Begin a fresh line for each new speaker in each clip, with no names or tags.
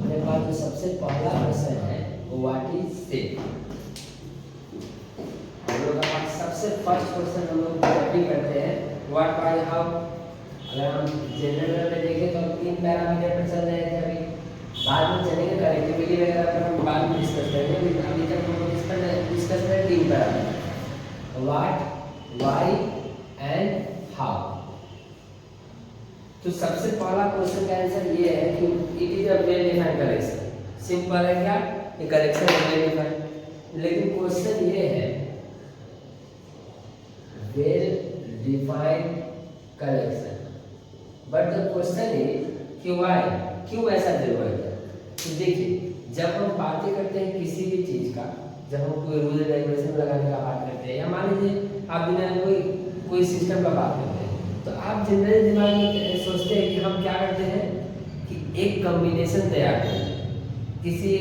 अपने पास जो सबसे पहला क्वेश्चन है वो व्हाट इज सेट। हम लोग का पास सबसे फर्स्ट क्वेश्चन हम लोग स्टडी करते हैं व्हाट बाय हाउ। अगर हम जनरल में देखें तो हम 3 पैरामीटर पर चल रहे थे, अभी बाद में चलेंगे कनेक्टिविटी वगैरह पर, हम बाद में डिस्कस करेंगे, लेकिन अभी तक हम लोग डिस्कस करें 3 parameter what, why and how. तो सबसे पहला क्वेश्चन का आंसर ये है कि it is a well defined collection. Simple है क्या, ये कलेक्शन है वेल डिफाइंड। लेकिन क्वेश्चन ये है well defined collection, but the question is कि व्हाई, क्यों ऐसा जरूरत है। तो देखिए, जब हम बातें करते हैं किसी भी चीज का, जब हम कोई रूल रेगुलेशन लगाने का बात करते हैं, या मान लीजिए आप दुनिया में कोई सिस्टम का बात करते हैं, तो आप जनरली दिमाग में सोचते हैं कि हम क्या करते हैं कि एक कॉम्बिनेशन तैयार करें, किसी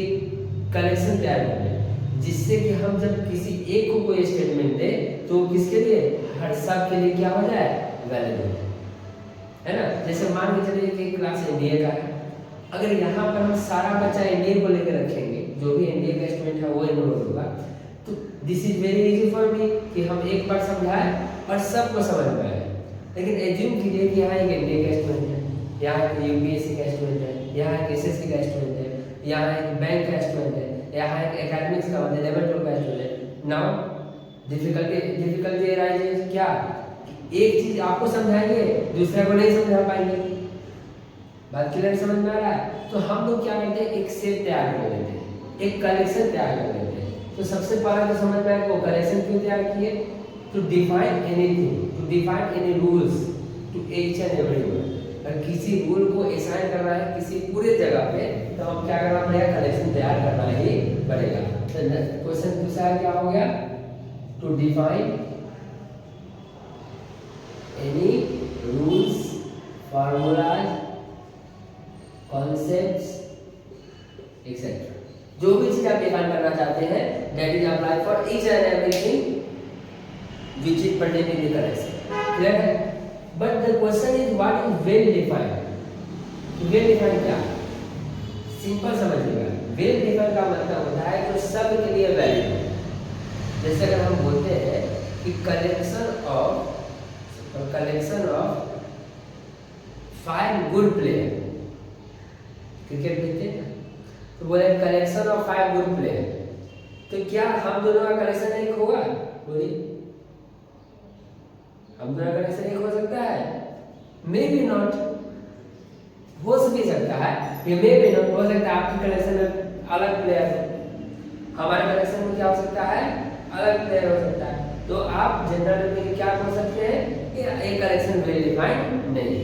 कलेक्शन तैयार करें, जिससे कि हम जब किसी एक को कोई स्टेटमेंट दें तो किसके लिए, हर सब के लिए क्या हो जाए, वैलिड है ना। जैसे मान के चलिए कि क्लास एनडीए का है, अगर यहाँ पर हम सारा बच्चा एनडीए को लेकर रखेंगे, जो भी एनडीए का स्टूडेंट है वो एनरोल होगा, तो this is very easy for me कि हम एक बार समझाएं और सबको समझ में आए। लेकिन एज्यूम कीजिए कि यहाँ एक एनडीए का स्टूडेंट है, यहाँ एक यूपीएससी का स्टूडेंट है, यहाँ एक एसएससी का स्टूडेंट है, यहाँ एक बैंक का स्टूडेंट है, यहाँ एक एकेडमिक्स का मतलब 11-12 का स्टूडेंट। नाउ डिफिकल्टी अराइजेस क्या, एक चीज आपको समझाएंगे दूसरे को नहीं समझा पाएंगे। बात क्लियर समझ में आ रहा है। तो हम लोग क्या करते हैं, एक सेट तैयार कर लेते हैं, एक कलेक्शन तैयार कर लेते हैं। तो सबसे पहले तो समझ में आएगा वो कलेक्शन क्यों तैयार किए, to define anything, to define any rules to each and everyone. अगर किसी रूल को असाइन करना है किसी पूरे जगह पे, तो हम क्या करना पड़ेगा, कलेक्शन तैयार करना ही पड़ेगा। तो क्वेश्चन दूसरा क्या हो गया, to define any rules, formulas, concepts etcetera, जो भी चीज आप डिफाइन करना चाहते हैं, that is apply for each and everything which is pertaining to correction. Clear है? But the question is what is well defined? Well defined क्या? Simple समझिएगा, well defined का मतलब होता है जो सब के लिए वैलिड है। जैसे अगर हम बोलते हैं कि collection of 5 good player, cricket देखते हैं ना, तो बोले कलेक्शन ऑफ 5 गुड प्लेयर, तो क्या हम दोनों का कलेक्शन एक होगा? बोलिए, हम दोनों का कलेक्शन एक हो सकता है? मे बी नॉट, हो भी सकता है, ये मे बी नॉट हो सकता है। आपकी कलेक्शन में अलग प्लेयर है, हमारे कलेक्शन में क्या हो सकता है, अलग प्लेयर हो सकता है। तो आप जनरल में क्या बोल सकते हैं कि एक कलेक्शन वेल डिफाइंड नहीं।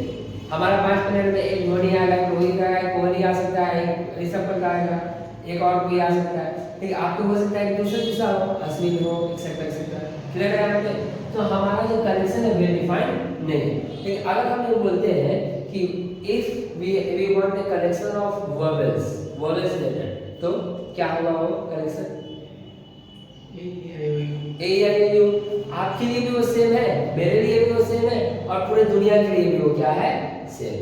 हमारा 5 प्लेयर में एक धोनी आएगा, रोहित का आएगा, कोहली आ सकता है, एक ऋषभ पंत आएगा, एक और कोई आ सकता है। लेकिन आपको हो सकता है दूसरा हो, अश्विन हो, एक्सेट्रा एक्सेट्रा। क्लियर है यहाँ पे? तो हमारा जो कलेक्शन है वेल डिफाइंड नहीं। लेकिन अगर हम ये बोलते हैं कि if we want a collection of vowels letter, तो क्या होगा वो कलेक्शन, ए या यू। आपके लिए भी वो सेम है, मेरे लिए भी वो सेम है, और पूरे दुनिया के लिए भी वो क्या है, same.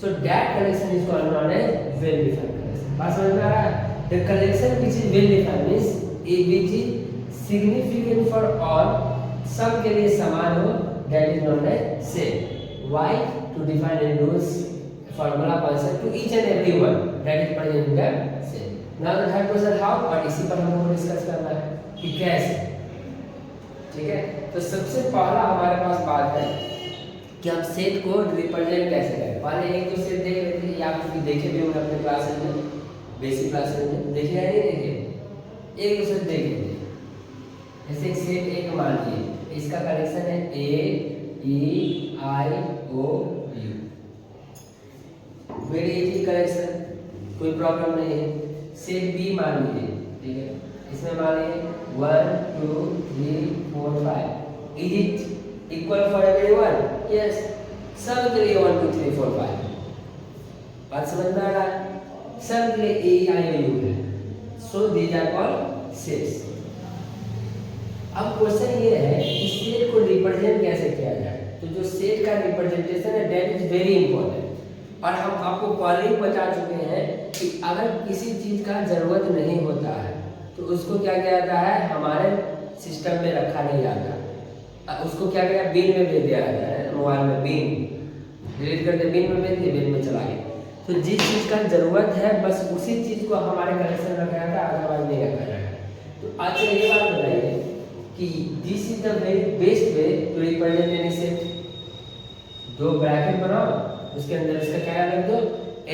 So that collection is called known as well defined collection. बात समझ में आ रहा है? The collection which is well defined means which is significant for all, सब के लिए समान हो, that is known as same. Why, to define any rules, formula, concept to each and everyone, that is present in same. Now the third question how, और इसी पर हम लोग को डिस्कस करना है कि कैसे। ठीक है, तो सबसे पहला हमारे पास बात है कि हम सेट को रिप्रेजेंट कैसे करें। पहले एक दो सेट देख लेते हैं, या आप देखे भी होंगे अपने क्लास में, बेसिक क्लास में देखे या नहीं देखे, एक दो सेट देख लेते हैं। जैसे एक सेट एक मान लीजिए, इसका कलेक्शन है ए ई आई O you, very easy collection, कोई प्रॉब्लम नहीं है। सेट बी मान लीजिए, ठीक है, इसमें मान लीजिए 1 2 3 4 5, is it equal for everyone? Yes, सब के लिए 1 2 3 4 5। बात समझ में आ रहा है? सब के लिए ए आई ओ यू है, so these are called sets. अब क्वेश्चन ये है कि सेट को रिप्रेजेंट कैसे किया जाए। तो जो सेट का रिप्रेजेंटेशन है दैट इज वेरी इंपॉर्टेंट। और हम आपको पहले ही बता चुके हैं कि अगर किसी चीज का जरूरत नहीं होता है तो उसको क्या किया जाता है, हमारे सिस्टम में रखा नहीं जाता, उसको क्या किया बिन में भेज दिया जाता है। मोबाइल में बिन डिलीट करके बिन में भेज दिए, बिन में चला गया। तो जिस चीज का जरूरत है बस उसी चीज को हमारे कलेक्शन में रखा जाता है, अदरवाइज नहीं रखा जाएगा। तो आज ये बात बताइए कि this is the very best way to represent any set. दो ब्रैकेट बनाओ, उसके अंदर इसका क्या लिख दो,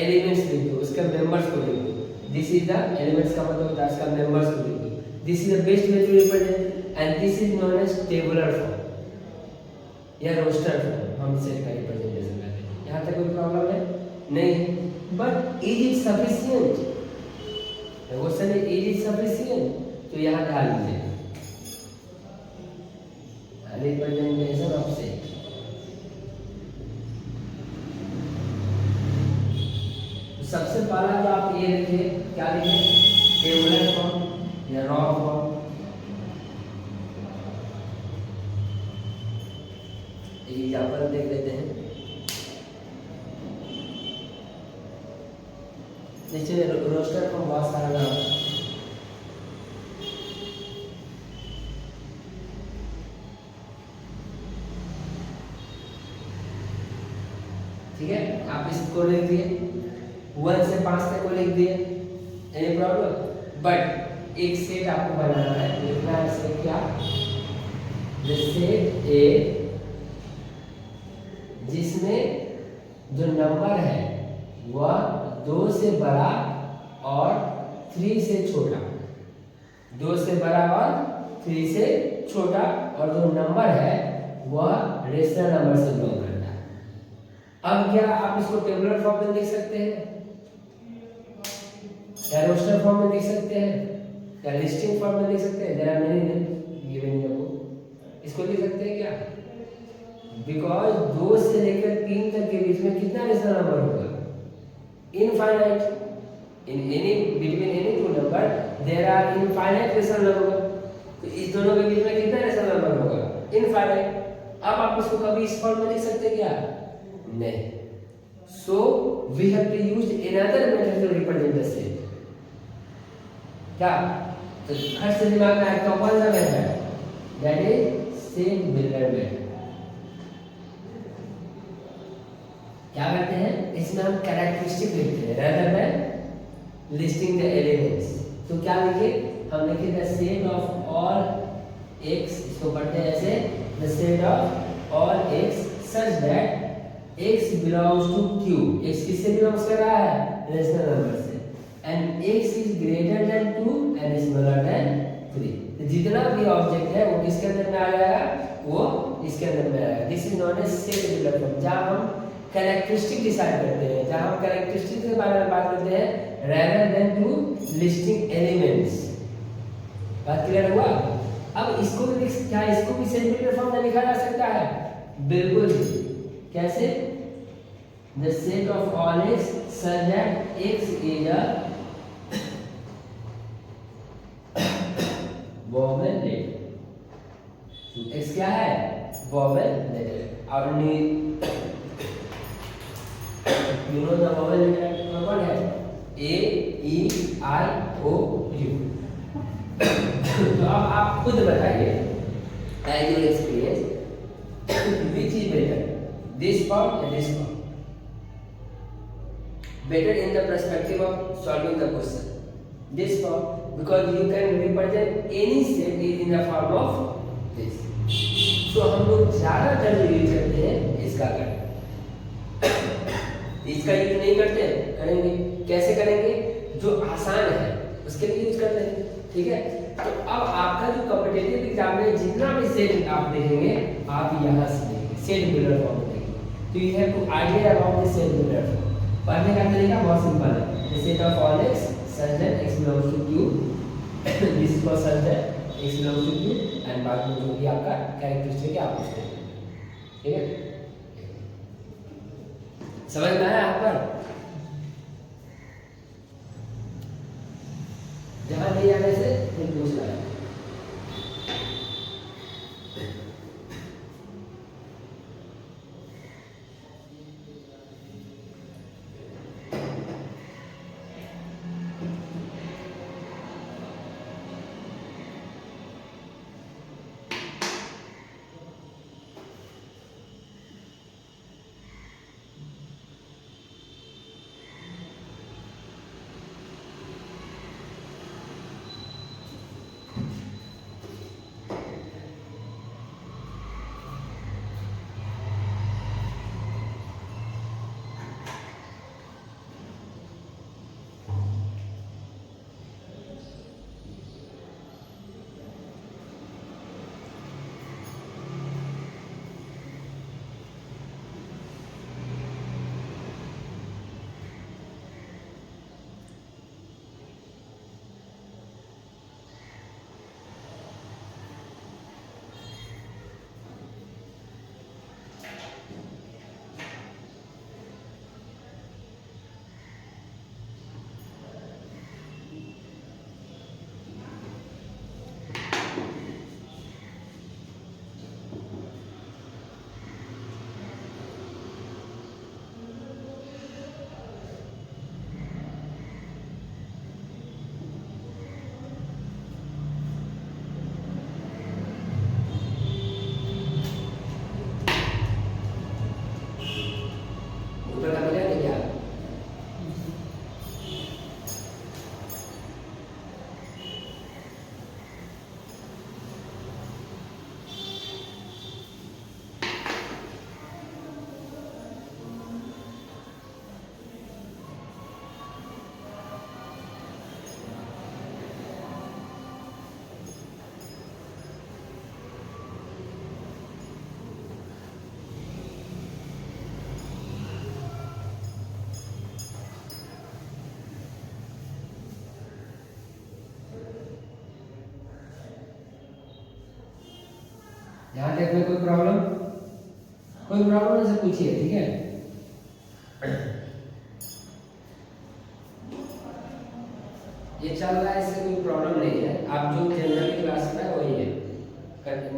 एलिमेंट्स लिख दो, उसके मेंबर्स को लिख दो। दिस इज द एलिमेंट्स का मतलब होता है इसका मेंबर्स को लिख दो। This is the best way to represent and this is known as tabular form या रोस्टर फॉर्म। हम सेट का रिप्रेजेंटेशन करते हैं। यहाँ तक कोई प्रॉब्लम है नहीं? But is it sufficient? Question है इज इट सफिशिएंट? तो यहाँ ध्यान दीजिए, रिप्रेजेंटेशन ऑफ सेट। सबसे पहला तो आप ये लिखिए, क्या लिखिए, टेबुलर फॉर्म या रॉ फॉर्म। एक एग्जांपल देख लेते हैं। नीचे रोस्टर फॉर्म बहुत सारा नाम, ठीक है। आप इसको लिख दिए, 1 से 5 तक को लिख दिए, एनी प्रॉब्लम? बट एक सेट आपको बनाना है, लिखना है सेट क्या, सेट ए जिसमें जो नंबर है वह 2 से बड़ा और 3 से छोटा, 2 से बड़ा और 3 से छोटा, और जो नंबर है वह रेशनल नंबर से बिलोंग करता है। अब क्या आप इसको टेबुलर फॉर्म में लिख सकते हैं या रोस्टर फॉर्म में लिख सकते हैं या लिस्टिंग फॉर्म में लिख सकते हैं? There are many given in the book. इसको लिख सकते हैं क्या? बिकॉज 2 से लेकर 3 तक के बीच में कितना रेशनल नंबर होगा? Infinite. In any between any two number there are infinite rational number. तो इस दोनों के बीच में कितना रेशनल नंबर होगा? इनफाइनाइट। अब आप इसको कभी इस फॉर्म में लिख सकते हैं क्या? नहीं। So we have to use another method to represent the set. क्या? तो फर्स्ट दिमाग में आएगा कौन सा method? That is set builder method. क्या करते हैं इसमें हम कैरेक्टरिस्टिक लिखते हैं rather than listing the elements। तो क्या लिखे हम? लिखे the set of all x, इसको पढ़ते हैं ऐसे, the set of all x such that x belongs to q। x किससे बिलोंग्स कर रहा है? रेशनल नंबर से। And x is greater than 2 and smaller than 3। तो जितना भी ऑब्जेक्ट है वो किसके अंदर में आ जाएगा? वो इसके अंदर में आएगा। This is known as set builder form, जहां हम कैरेक्टरिस्टिक डिसाइड करते हैं, जहां हम कैरेक्टरिस्टिक के बारे में बात करते हैं rather than to listing elements। बात क्लियर हुआ? अब इसको भी क्या इसको भी सेट बिल्डर फॉर्म में लिखा जा सकता है? बिल्कुल। कैसे? the set of all x such that x is a vowel letter। x क्या है? vowel letter। और you know the vowel letter कौन है? a e i o u। तो अब आप खुद बताइए as your experience which is better, this form or this form? Better in the perspective of solving the question, this form, because you can represent any set in the form of this। so हम लोग ज्यादातर use करते हैं इसका करना, इसका use नहीं करते, करेंगे कैसे करेंगे? जो आसान है उसके लिए यूज करते हैं, ठीक है। तो अब आपका जो कॉम्पिटिटिव एग्जाम में जितना भी सेट आप देखेंगे आप यहाँ से देखेंगे सेट बिल्डर फॉर्म में देखेंगे। तो you have to idea about the set builder form. पढ़ने का तरीका बहुत सिंपल है। The set of all x such that x belongs to q, this is for such that x belongs to q, and बाद में जो भी आपका कैरेक्टरिस्टिक है आप उसको, ठीक है। समझ में आया आप पर? जहां नहीं आने से फिर पूछ रहा है। यहाँ तक में कोई प्रॉब्लम से पूछिए, ठीक है। ये चल रहा है, इससे कोई प्रॉब्लम नहीं है। आप जो जनरल क्लास में वही है,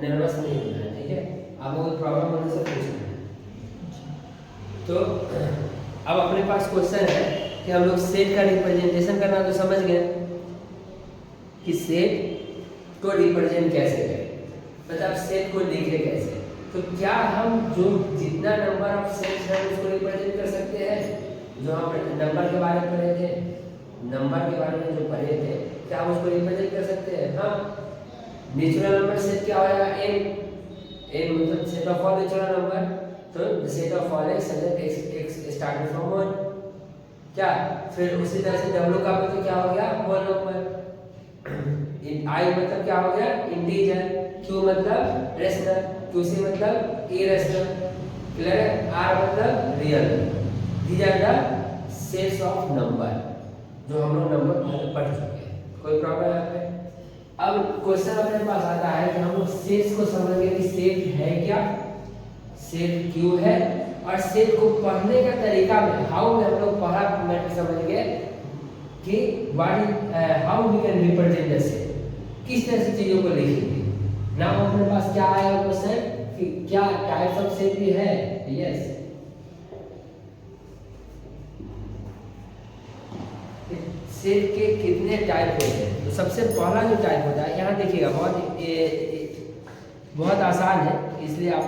नर्वस नहीं होना है, ठीक है। आपको कोई प्रॉब्लम होने से पूछना है। तो अब अपने पास क्वेश्चन है कि हम लोग सेट का रिप्रेजेंटेशन करना तो समझ गए कि सेट को रिप्रेजेंट कैसे करें, मतलब सेट को लिखे कैसे। तो क्या हम जो जितना नंबर ऑफ सेट्स हैं उसको रिप्रेजेंट कर सकते हैं? जो हम नंबर के बारे में पढ़े थे, नंबर के बारे में जो पढ़े थे, क्या हम उसको रिप्रेजेंट कर सकते हैं? हाँ। नेचुरल नंबर सेट क्या होगा? n मतलब set of all natural number. तो set of all x starting from 1, क्या? फिर उसी तरह से w का मतलब क्या हो गया? Whole number. i मतलब क्या हो गया? इंटीजर। q मतलब रेशनल, qc मतलब इरेशनल, क्लियर है? r मतलब real. These are the sets of number जो हम लोग नंबर पहले पढ़ चुके हैं। कोई प्रॉब्लम है पे? अब क्वेश्चन अपने पास आता है कि हम लोग सेट्स को समझेंगे कि सेट है क्या, सेट क्यों है, और सेट को पढ़ने का तरीका में हाउ में हम लोग पढ़ा मैटर समझेंगे कि how we can represent the set, किस तरह से चीजों को लिखेंगे। नाउ अपने पास क्या आया क्वेश्चन कि क्या टाइप्स ऑफ सेट भी है? यस, सेट के कितने टाइप होते हैं? तो सबसे पहला जो टाइप होता है, यहाँ देखिएगा, बहुत आसान है, इसलिए आप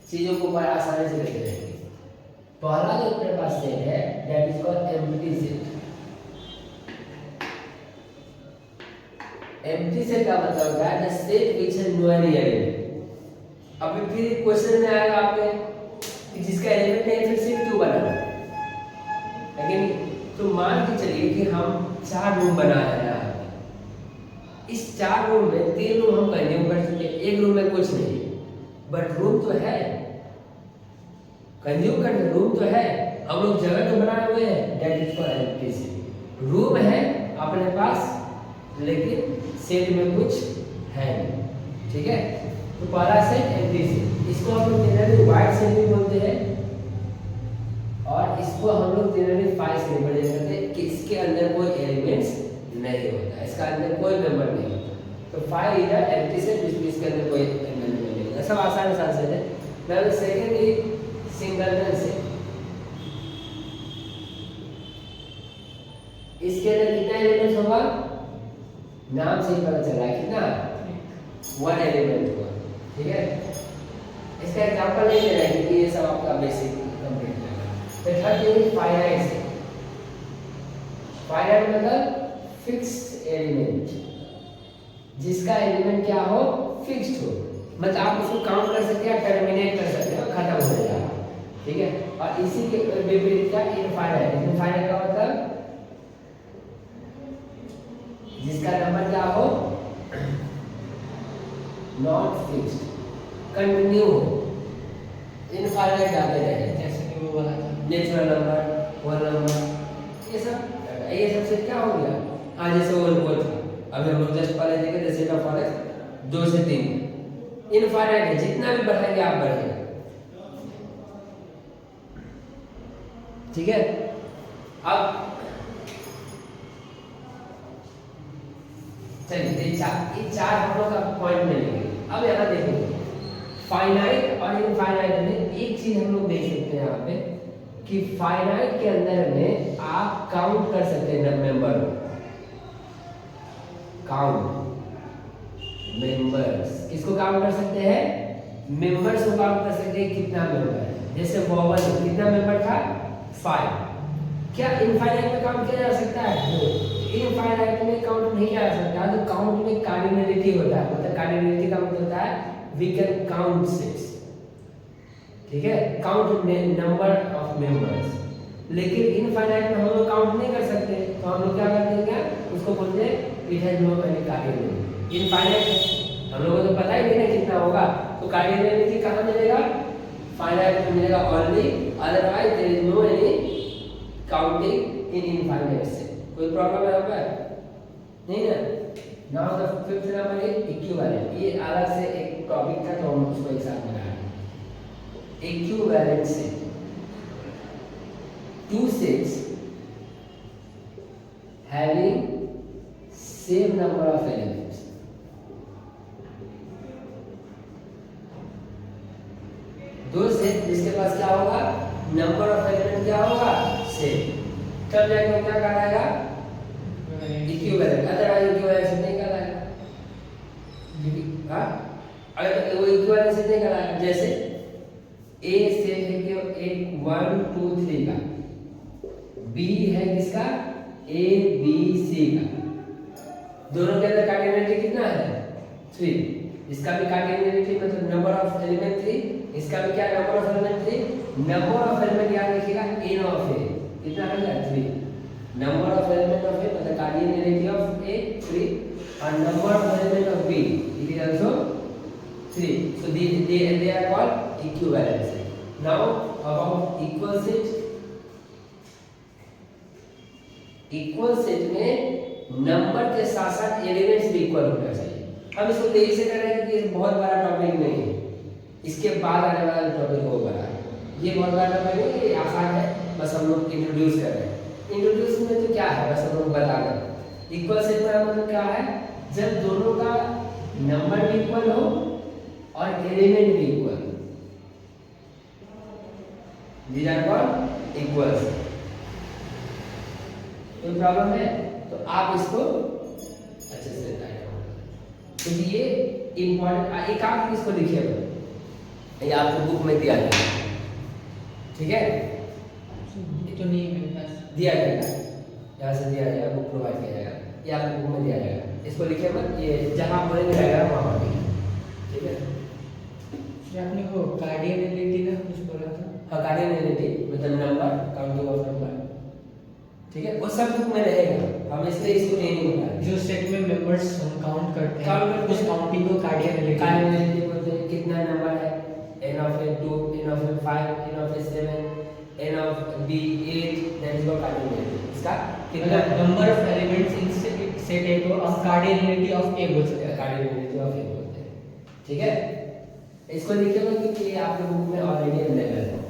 चीजों को बड़ा आसानी से लिख लेंगे। पहला जो अपने पास सेट है that is called empty set. Empty set का मतलब होता है the set which has no any element. अभी फिर क्वेश्चन में आएगा आपके कि जिसका एलिमेंट नहीं फिर सेट क्यों बना? लेकिन तो मान के चलिए कि हम 4 रूम बना रहे हैं। इस 4 रूम में 3 रूम हम कंज्यूम कर चुके हैं, एक रूम में कुछ नहीं, बट रूम तो है, कंज्यूम करने रूम तो है, हम लोग जगह तो बनाए हुए हैं, that is for empty set. Room है अपने पास लेकिन सेट में कुछ है नहीं, ठीक है। तो पहला सेट एम्प्टी सेट, इसको हम लोग जनरली वाइड सेट भी बोलते हैं, और इसको हम लोग जनरली फाइव से रिप्रेजेंट करते हैं कि इसके अंदर कोई एलिमेंट्स नहीं होता, इसका अंदर कोई मेंबर नहीं होता। तो five is a empty set जिसमें इसके अंदर कोई एलिमेंट नहीं होता। सब आसान सेट है। Now second is singleton set. इसके अंदर कितना एलिमेंट्स होगा? नाम से ही पता चल रहा है कितना, 1 एलिमेंट होगा, ठीक है। इसका एग्जांपल नहीं दे रहा है क्योंकि ये सब आपका बेसिक कंप्लीट है। फिर third is finite set. Finite मतलब फिक्स्ड एलिमेंट, जिसका एलिमेंट क्या हो? फिक्स्ड हो, मतलब आप उसको काउंट कर सकते हैं, टर्मिनेट कर सकते हैं, खत्म हो जाएगा, ठीक है। और इसी के विपरीत क्या? इनफाइनाइट। इनफाइनाइट का मतलब जिसका नंबर क्या हो? नॉट फिक्स्ड, कंटिन्यू हो, इनफाइनाइट आते रहे, जैसे कि वो बोला था नेचुरल नंबर, होल नंबर, ये सब सेट क्या हो गया? हाँ, जैसे वो था अभी हम लोग जस्ट पहले देखे थे, सेट ऑफ ऑल एक्स 2 से 3 इनफाइनाइट है, जितना भी बढ़ाएंगे आप बढ़ेंगे, ठीक है। अब चलिए ये चार हम लोग का पॉइंट मिलेंगे। अब यहाँ देखेंगे फाइनाइट और इनफाइनाइट में एक चीज हम लोग देख सकते हैं यहाँ पे कि फाइनाइट के अंदर में आप काउंट कर सकते हैं मेंबर, काउंट मेंबर्स। किसको काउंट कर सकते हैं? मेंबर्स को काउंट कर सकते हैं, कितना मेंबर है। जैसे वॉवल कितना मेंबर था? 5। क्या इनफाइनाइट में काउंट किया जा सकता है? इनफाइनाइट में काउंट नहीं किया जा सकता। तो काउंट में कार्डिनलिटी होता है, मतलब कार्डिनलिटी का मतलब होता है वी कैन काउंट 6, ठीक है, काउंट नंबर ऑफ मेंबर्स। लेकिन इनफाइनाइट में हम लोग काउंट नहीं कर सकते, तो हम लोग क्या करते हैं? क्या उसको बोलते हैं? It has no any cardinality. Infinite हम लोगों को तो पता ही नहीं है कितना होगा, तो कार्डिनलिटी कहाँ मिलेगा? फाइनाइट में मिलेगा only, otherwise there is no any counting in infinite से। कोई प्रॉब्लम है यहाँ पर? नहीं ना? Now the fifth number is equivalent. ये अलग से एक टॉपिक था तो हम उसको एक साथ बना रहे हैं। Equivalent set, two sets having same number of elements। दो सेट जिसके पास क्या होगा, नंबर ऑफ एलिमेंट क्या होगा, सेम, तब जाके क्या कहलाएगा, इक्विवेलेंट। अदरवाइज इक्विवेलेंट सेट नहीं कहलाएगा। हाँ, अगर वो इक्विवेलेंट सेट नहीं कहलाएगा, जैसे ए सेट है कि एक 1 2 3 का, बी है किसका, ए बी सी का, दोनों के अंदर कार्डिनलिटी कितना है, 3। इसका भी कार्डिनलिटी मतलब नंबर ऑफ एलिमेंट 3, इसका भी क्या number of element 3। Number of element याद रखिएगा, n ऑफ a कितना है, 3। Number of element of a मतलब कार्डिनलिटी ऑफ a 3 और number of element of b it is also 3। So they are called equivalent set। now about equal set। Equal set में number के साथ साथ elements भी equal होना चाहिए। हम इसको तेजी से कर रहे हैं क्योंकि बहुत बड़ा टॉपिक नहीं है, इसके बाद आने वाला टॉपिक वो बड़ा है। ये बहुत बड़ा टॉपिक नहीं, ये आसान है, बस हम लोग इंट्रोड्यूस कर रहे हैं। इंट्रोड्यूस में तो क्या है, बस हम लोग बता रहे हैं। इक्वल सेट का मतलब क्या है, जब दोनों का नंबर भी इक्वल हो और एलिमेंट भी इक्वल हो, these are called equal set. कोई प्रॉब्लम है तो आप इसको अच्छे से टाइप करो, क्योंकि ये इम्पोर्टेंट। एक आप इसको लिखिएगा, ये आपको बुक में दिया गया, ठीक है,
तो नहीं मेरे पास
दिया जाएगा, यहाँ से दिया जाएगा, बुक प्रोवाइड किया जाएगा, ये आपको बुक में दिया जाएगा। इसको लिखिए मत, ये जहाँ बोलेंगे रहेगा वहाँ पर, ठीक है।
फिर आपने वो कार्डिनलिटी का कुछ बोला था।
हाँ, कार्डिनलिटी मतलब नंबर, काउंटिंग ऑफ नंबर, ठीक है, वो सब बुक में रहेगा, हम इसलिए इसको नहीं बता रहे।
जो सेट में मेंबर्स हम काउंट करते हैं,
काउंट
उस काउंटिंग को
कार्डिनलिटी बोलते हैं। कितना नंबर है, n of a 2, n of a 5, n of a 7, n of b 8, that is called cardinality. इसका कितना
number of elements in set ए को हम कार्डिनलिटी ऑफ ए बोल सकते हैं।
कार्डिनलिटी ऑफ ए बोलते हैं, ठीक है। इसको लिखिएगा क्योंकि ये आपके बुक में ऑलरेडी अवेलेबल है।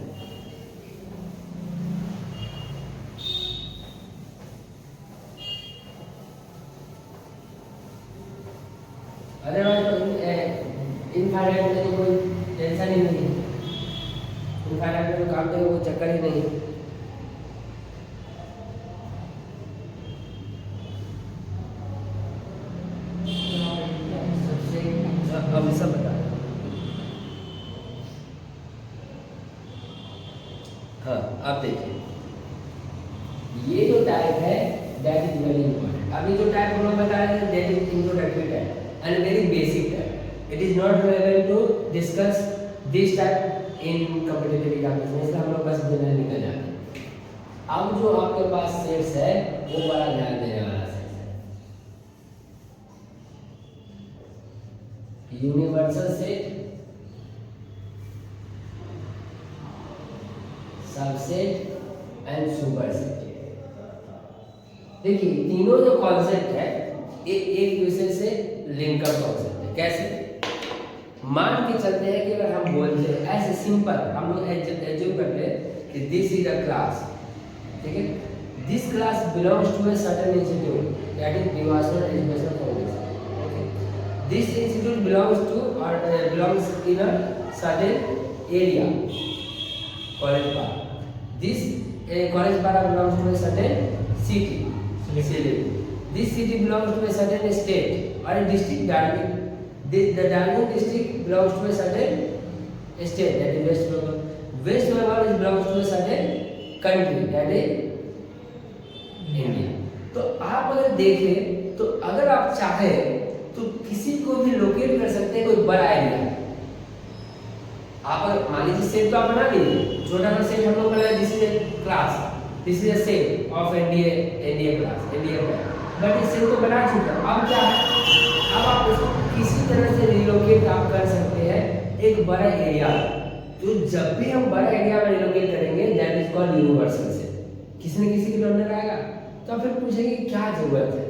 अदरवाइज इनफाइनाइट में कोई टेंशन ही नहीं, इनफाइनाइट में काम करें वो चक्कर ही नहीं। अब सब बता, हाँ आप देखिए, ये जो टाइप है दैट इज वेरी इंपॉर्टेंट। अभी जो टाइप हम लोग बता रहे हैं that is introductory type and very basic type। It is not relevant to discuss this type in competitive examination, इसलिए हम लोग बस जनरल निकल जाते हैं। अब जो आपके पास सेट्स है वो बड़ा ध्यान देने वाला सेट्स है। Universal set, subset and superset. देखिए तीनों जो कॉन्सेप्ट है एक दूसरे से लिंकअप कॉन्सेप्ट है। कैसे, मान के चलते हैं कि अगर हम बोलते हैं ऐसे सिंपल, हम लोग एज्यूम करते हैं कि दिस इज अ क्लास, ठीक है, this class belongs to a certain institute that is Vivasana education foundation, okay. This institute belongs to और belongs in a certain area, college park. This college park belongs to a certain city, this city belongs to a certain state or a district, the Darjeeling district belongs to a certain state, that is West Bengal. West Bengal belongs to a certain country, that is India। तो आप अगर देखें तो अगर आप चाहे तो किसी को भी लोकेट कर सकते हैं कोई बड़ा एरिया। आप मान लीजिए सेट तो आप बना लीजिए, छोटा सा सेट हम लोग बनाए, this is class, this is a set of NDA class, NDA class, but इस सेट को बना चुका। अब क्या है, अब आप इसको किसी तरह से रिलोकेट आप कर सकते हैं एक बड़ा एरिया। तो जब भी हम बड़ा एरिया में रिलोकेट करेंगे that is called universal set. किसी न किसी के अंदर आएगा तो फिर पूछेंगे क्या जरूरत है,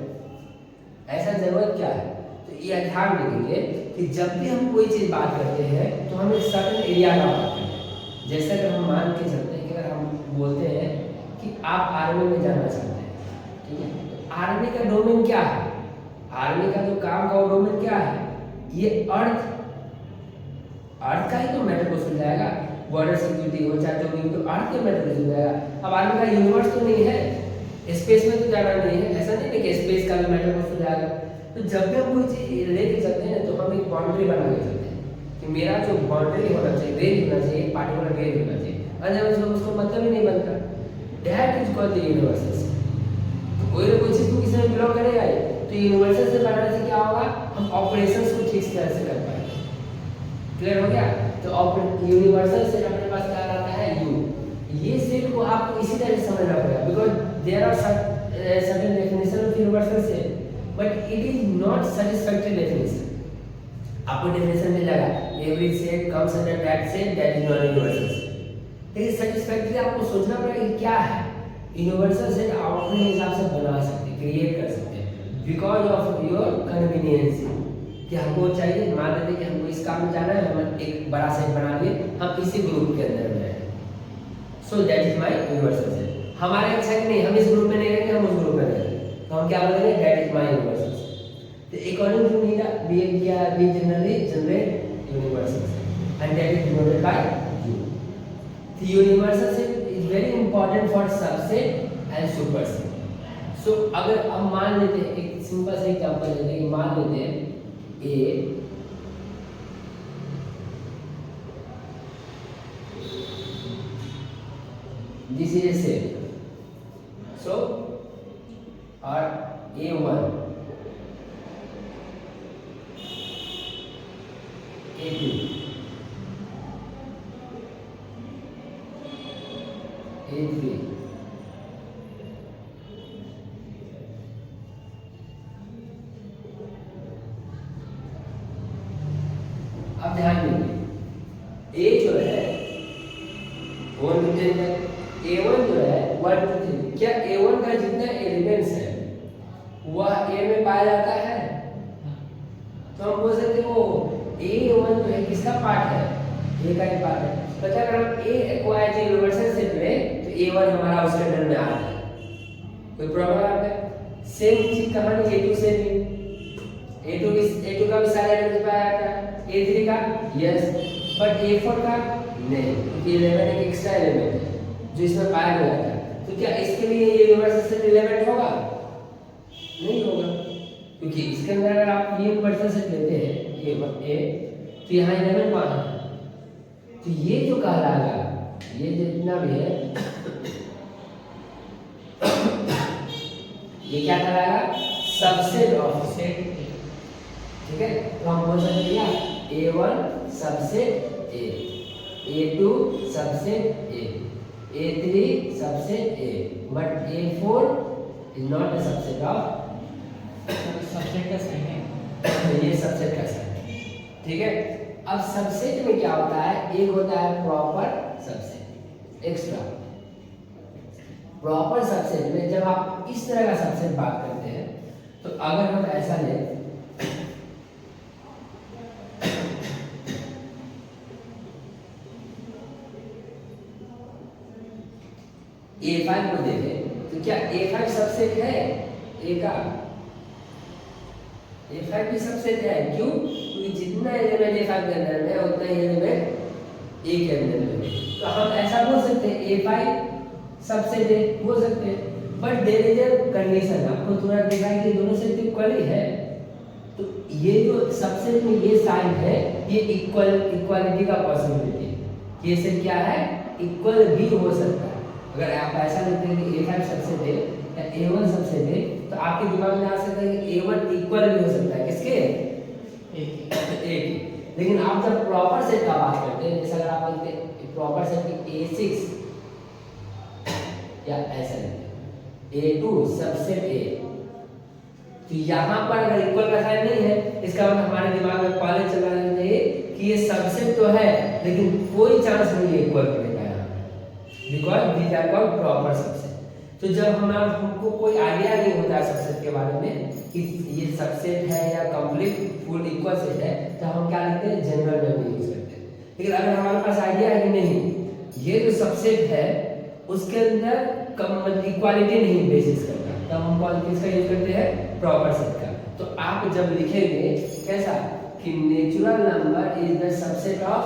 ऐसा जरूरत क्या है? तो ये ध्यान रखेंगे कि जब भी हम कोई चीज़ बात करते हैं तो हम एक सर्टेन एरिया का बात करते हैं। जैसे अगर हम मान के चलते हैं कि अगर हम बोलते हैं कि आप आर्मी में जाना चाहते हैं, ठीक है, तो आर्मी का डोमेन क्या है? आर्मी का जो काम का डोमेन क्या है? ये अर्थ का ही तो मैटर को सुन जाएगा। बॉर्डर सिक्योरिटी हो चाहे जो भी, तो अर्थ के मैटर को सुन जाएगा। अब आर्मी का यूनिवर्स तो नहीं है, स्पेस में तो जाना नहीं है, ऐसा नहीं है कि स्पेस का भी मैटर को सुन जाएगा। तो जब भी हम कोई चीज लेके चलते हैं तो हम एक बाउंड्री बना के चलते हैं कि मेरा जो बाउंड्री होना चाहिए, रेंज होना चाहिए, पार्टिकुलर रेंज होना चाहिए, अदरवाइज उसको मतलब ही नहीं बनता। That is called the universal. तो कोई ना कोई चीज तो किसी में बिलोंग करेगा ही। तो यूनिवर्सल से बनाने से क्या होगा? हम ऑपरेशंस को ठीक तरह से कर पाएंगे। क्लियर हो गया? तो यूनिवर्सल सेट अपने पास क्या रहता है? यू। ये सेट को आपको इसी तरह से समझना पड़ेगा, because there are certain definition of universal set, but it is not satisfactory definition. आपको डेफिनेशन मिल जाएगा, every set comes under that set that is not universal set. लेकिन सैटिस्फैक्टरी आपको सोचना पड़ेगा कि क्या है। यूनिवर्सल सेट आप अपने हिसाब से बना सकते हैं, क्रिएट कर सकते हैं, बिकॉज ऑफ योर कन्वीनियंस। कि हमको चाहिए, मान लेते कि हमको इस काम में जाना है, हम एक बड़ा सेट बना लिए, हम इसी ग्रुप के अंदर में हैं, so that is my universal set. हमारा इच्छा है कि नहीं हम इस ग्रुप में नहीं रहेंगे, हम उस ग्रुप में रहेंगे, तो हम क्या बोलेंगे? That is my universal set. तो अकॉर्डिंग टू मीरा we generally generate universal set and that is denoted by U. The universal set is very important for subset and superset. So अगर अब मान लेते हैं, एक सिंपल सा एग्जांपल लेते हैं कि मान लेते हैं A this is a set. So or A1 A2 A3 अब ध्यान दीजिए, ए जो है A1 जो है 1 2 3, क्या A1 का जितना एलिमेंट्स है वह A में पाया जाता है? तो हम बोल सकते हैं वो A1 जो है किसका पार्ट है? A का ही पार्ट है। तो अगर हम A को एज ए यूनिवर्सल सेट में, तो A1 हमारा उसके अंदर में आ जाए, कोई प्रॉब्लम है? सेम चीज कहानी A2 से भी, A2 का भी सारे एलिमेंट्स पाया जाता है, A3 का यस, बट A4 का नहीं, क्योंकि 11 एक एक्स्ट्रा एलिमेंट है जो इसमें पाया गया है। तो क्या इसके लिए ये यूनिवर्सल सेट रिलेवेंट होगा? नहीं होगा, क्योंकि इसके अंदर अगर आप ये यूनिवर्सल सेट लेते हैं A तो यहाँ 11 कहाँ है? तो ये जो कहलाएगा, ये जितना भी है ये क्या कहलाएगा? Subset of set. ठीक है, तो हम बोल सकते हैं A1 subset A, A2 subset A, A3 subset A, but A4 is not a subset of.
Subset का सेट है,
ये सबसेट का सेट है। ठीक है, अब सबसेट में क्या होता है? एक होता है proper subset, extra. Proper subset में जब आप इस तरह का सबसेट बात करते हैं, तो अगर हम ऐसा लें A5 को देखें, तो क्या A5 सबसेट है? A का A5 भी सबसेट है। क्यों? क्योंकि जितना एलिमेंट A5 के अंदर में है उतना ही एलिमेंट A के अंदर में है। तो हम ऐसा बोल सकते हैं A5 सबसेट है, बोल सकते हैं, but there is a condition. आपको तुरंत देखा है कि दोनों सेट इक्वल ही है। तो ये जो सबसेट में ये साइन है, ये इक्वालिटी का पॉसिबिलिटी है। ये सेट क्या है? इक्वल भी हो सकता है। अगर आप ऐसा लेते हैं कि A5 सबसेट है या A1 सबसेट है, तो आपके दिमाग में आ सकता है कि A1 इक्वल भी हो सकता है किसके? A के। लेकिन आप जब प्रॉपर सेट का बात करते हैं, जैसे अगर आप बोलते हैं प्रॉपर सेट की A6 या ऐसा लेते हैं A2 सबसेट A, तो यहाँ पर अगर इक्वल का साइन नहीं है, इसका मतलब हमारे दिमाग में पहले चल रहा है कि ये सबसेट तो है लेकिन कोई चांस नहीं है इक्वल करने का, because these are called proper subset. तो जब हमको कोई आइडिया नहीं होता सबसेट के बारे में कि ये सबसेट है या कंप्लीट फुल इक्वल सेट है, तो हम क्या लिखते हैं, जनरल में यूज करते हैं। लेकिन अगर हमारे पास आइडिया है कि नहीं ये जो सबसेट है उसके अंदर इक्वालिटी नहीं बेसिस करता, तब हम कौन किसका यूज करते हैं, प्रॉपर सेट का। तो आप जब लिखेंगे कैसा कि natural number is the subset of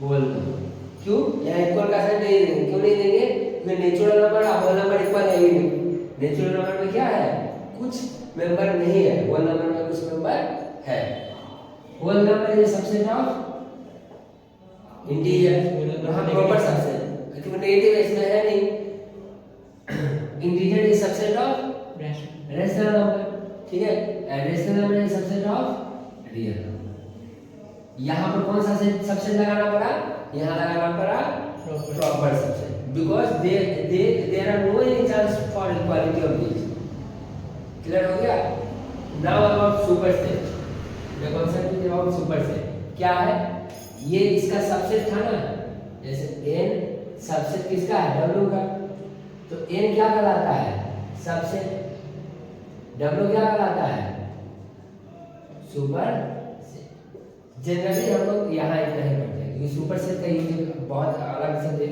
whole number, क्यों यहाँ इक्वल का साइन नहीं देंगे, क्यों नहीं देंगे, क्योंकि नेचुरल नंबर और होल नंबर इक्वल है ही नहीं। नेचुरल नंबर में क्या है, कुछ मेंबर नहीं है, होल नंबर में कुछ मेंबर है। Whole number is subset of integer, वहां प्रॉपर सबसेट, क्योंकि नेगेटिव इसमें है नहीं। Integer is subset of rational number, ठीक है, rational number is subset of real number. यहाँ पर कौन सा सबसेट लगाना पड़ा, यहाँ लगाना पड़ा proper subset, because there are no any chance for equality of these. Clear हो गया। Now about superset, the concept is about superset. क्या है, ये इसका सबसेट था ना, जैसे n सबसेट किसका है, w का, तो n क्या कहलाता है, सबसेट, w क्या कहलाता है, सुपर। जनरली हम लोग यहाँ इतना ही करते हैं क्योंकि सुपर सेट का यूज बहुत अलग से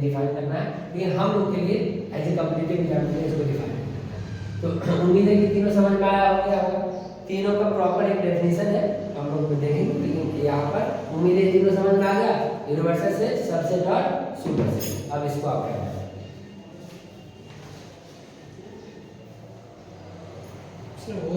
डिफाइन करना है, लेकिन हम लोग के लिए एज ए कॉम्पिटिटिव एग्जाम के लिए इसको डिफाइन करना है। तो उम्मीद है कि तीनों समझ में आया होगा, तीनों का प्रॉपर एक डेफिनेशन है हम लोग देखेंगे, लेकिन यहाँ पर उम्मीद है तीनों समझ में आ गया, यूनिवर्सल सेट, सबसेट और सुपर सेट। अब इसको आप करना है।
सर वो